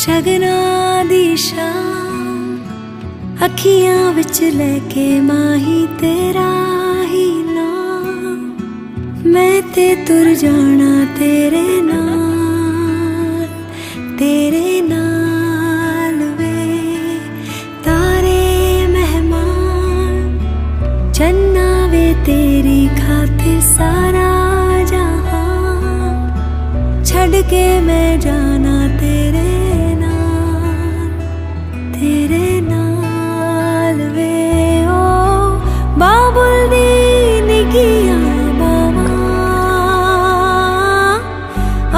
शगना दी शाम अखियां विच लेके माही तेरा ही नाम। मैं ते तुर जाना तेरे नाल वे। तारे मेहमान चन्ना वे तेरी खातिर सारा जहां। छड़ के मैं जाना तेरे नाल वे। ओ बाबुल दी निगिया बाबा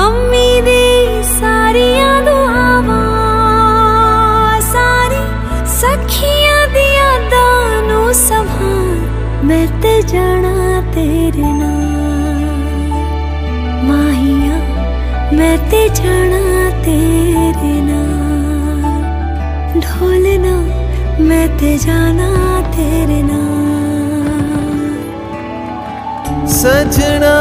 अम्मी दी सारियां दुआवां। सारी सखियां दी यादां नू संभाल मैं ते जाना तेरे नाल। माहिया मैं ते जाना तेरे नाल। ढोलना मैं ते जाना तेरे नाल। सजना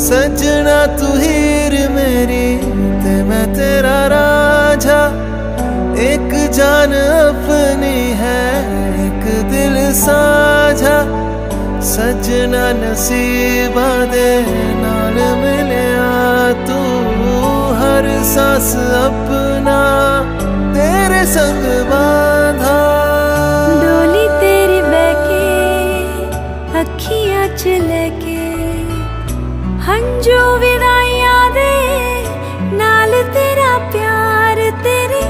सजना तू हीर मेरी ते मैं तेरा राजा। एक जान अपनी है एक दिल साझा। सजना नसीबा दे नाल मिलिया तू। हर सांस अपना तेरे संग बांधा। डोली तेरी बहके अखियां च लेके हंजू विदाइयां दे नाल तेरा प्यार। तेरे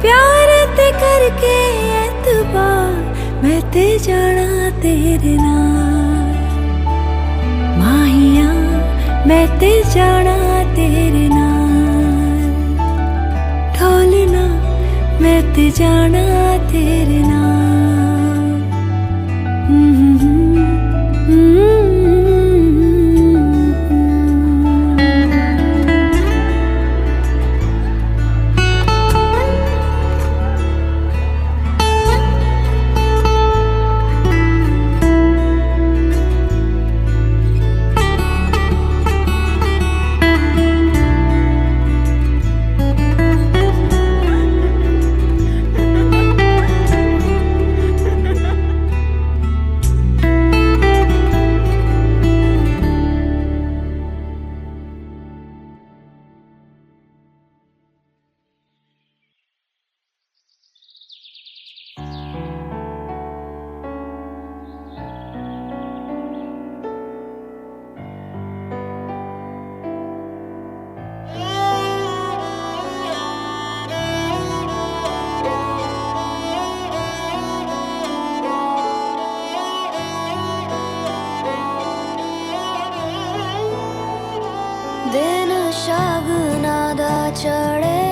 प्यार ते करके एतबार मैं ते जाना तेरे नाल। माहिया मैं ते जाना तेरे नाल। ढोलना मैं ते जाना तेरे नाल। दिन शगना दा चढ़े